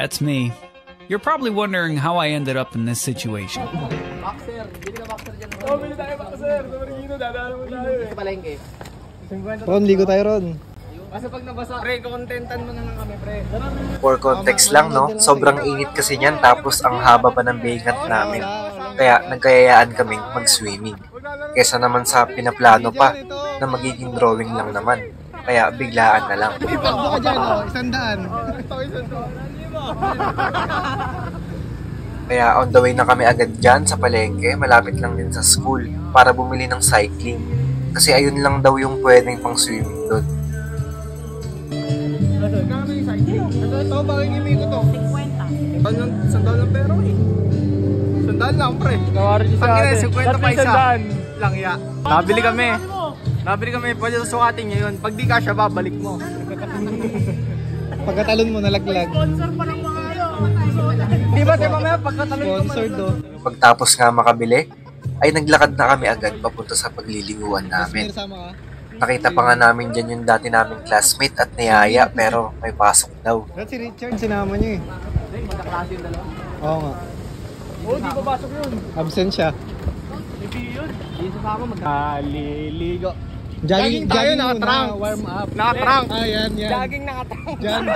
That's me. You're probably wondering how I ended up in this situation. Boxer, bili ka boxer dyan. Oh, bili tayo boxer. Namarigino, dadaan mo tayo eh. Sa palengke. Ron, ligo tayo Ron. Basta pag nabasa, pre, kontentan mo na lang kami, pre. For context lang, no? Sobrang init kasi niyan tapos ang haba pa ng bigat namin. Kaya nagkayayaan kaming mag-swimming. Kesa naman sa pinaplano pa na magiging drawing lang naman. Kaya biglaan na lang. Ipakbo ka dyan, oh. 100. Kaya on the way na kami agad dyan sa palengke, malapit lang din sa school, para bumili ng cycling. Kasi ayun lang daw yung pwedeng pang swimming doon. Kami cycling. Ito, bakit hindi ko to? 50. Sandal ng pero eh. Sandal lang, pre. Nawari siya sa atin. 50 pa isa. Lang ya. Nabili kami, pwede sukatin niya yun. Pag di ka siya, babalik mo. Pagkatalon mo, nalaglag. Sponsor pa ng mga ano. Di ba, mamaya pagkatalon ko Sponsored, oh. Pagtapos nga makabili, ay naglakad na kami agad papunta sa pagliliguan namin. Nakita pa nga namin dyan yung dati naming classmate at niyaya pero may pasok daw. Si Richard, sinama niya eh. Magkaklase yung dalawa. Oo nga. Oo, di ba pasok yun? Absent siya. Hindi yun. Hindi sasama liligo. Jogging tayo, muna, nakatrunk. warm up. Nakatrunk. Ah, yan. Jogging nakatrunk. Yan.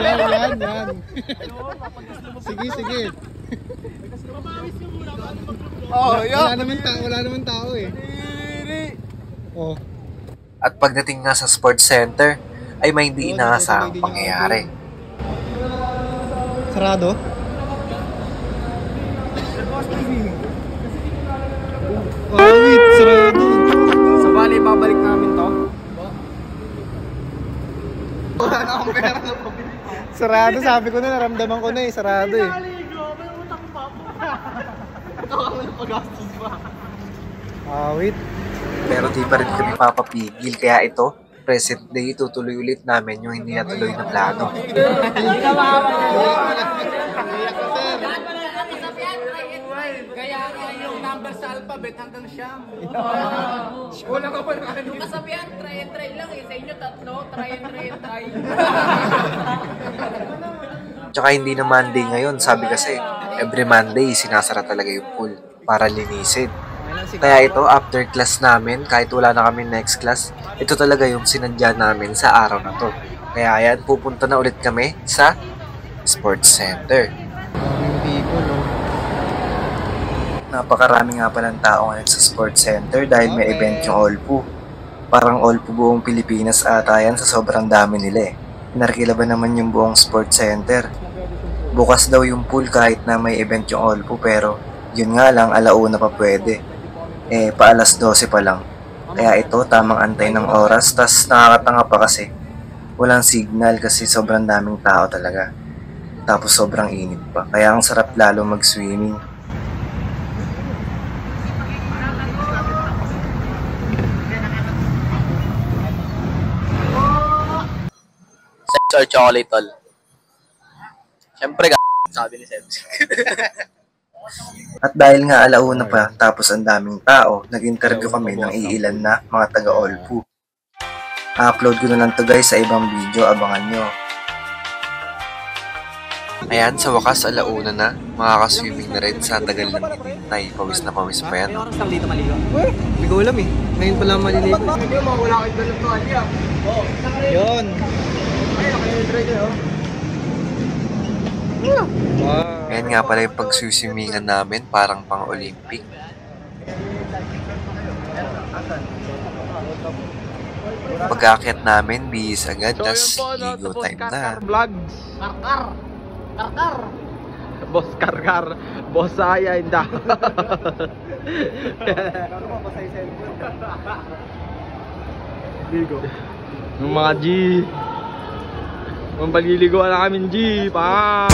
Sige. Oh, yun. Wala naman tao eh. Oh. At pagdating nga sa sports center, ay may hindi inaasahang pangyayari. Sarado? Oh, wait, sarado. So, bali, babalik namin to. Wala na akong pera na pabili. Sarado, sabi ko na, naramdaman ko na eh, sarado eh. May utang pa po. Ikaw ako na pag-gastos ba? Wait. Pero di pa rin kami papapigil, kaya ito, present day, tutuloy ulit namin yung hindi natuloy na plano. Hindi ka kaya yung number sa alphabet hanggang siyam. Wala ka pa na ano. Kasabihan, try and try lang eh. Sa inyo tatlo, try and try. Tsaka hindi na Monday ngayon, sabi kasi, every Monday sinasara talaga yung pool para linisin. Kaya ito, after class namin, kahit wala na kami next class, ito talaga yung sinadya namin sa araw na to. Kaya yan, pupunta na ulit kami sa sports center. Napakarami nga palang tao ngayon sa sports center dahil may event yung Olpu. Parang Olpu buong Pilipinas ata yan sa sobrang dami nila eh. Pinarkila ba naman yung buong sports center? Bukas daw yung pool kahit na may event yung Olpu pero yun nga lang, alauna pa pwede. Pa alas 12 pa lang. Kaya ito, tamang antay ng oras. Tas nakakatanga pa kasi walang signal kasi sobrang daming tao talaga. Tapos sobrang init pa. Kaya ang sarap lalo mag-swimming. Sex or chocolate, tol? Siyempre, sabi ni Sebs. At dahil nga alauna pa tapos ang daming tao, nag-interview kami ng iilan na mga taga-Olpu. I-upload ko na lang to guys sa ibang video, abangan nyo. Ayan, sa wakas alauna na, makakaswimming na rin sa tagal ng hinintay. Pawis na pawis pa yan. Oras lang dito maligo. Hindi ko alam eh. Ngayon pa lang maliligo. Hindi mo, wala kayo dalang to, Alia. Yun. Ay, naka-try kayo. Wow. Ayan nga pala yung pagsuswimingan namin, parang pang-Olympic. Pag-aakyat namin, bihis agad, tas ligo time na. Vlogs. Karkar. Boss Karkar. Boss Saya, hindi. Ligo. Yung mga G. Yung paliliguan na kami G. Pa.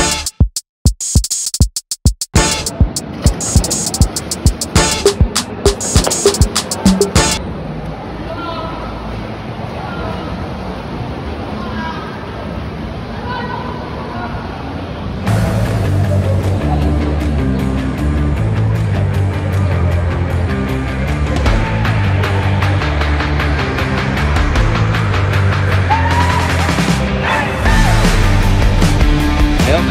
Ayun,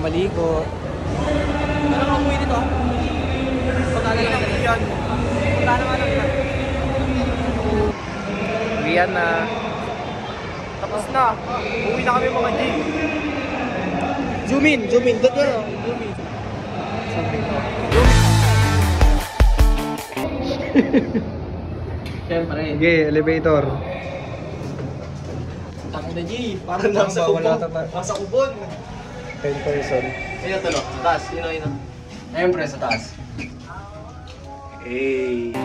maligo. Ano ang umuwi nito? Pagkala lang yan. Pagkala nga lang yan. Riyan na. Tapos na. Uwi na kami mga G. Zoom in. Doon ka. Siyempre. Sige, elevator. Tangin na G. Parang nasa ubon. Nasa ubon. 10 person. Sino to, no? Sa taas. Sino? Siyempre sa taas. Hey.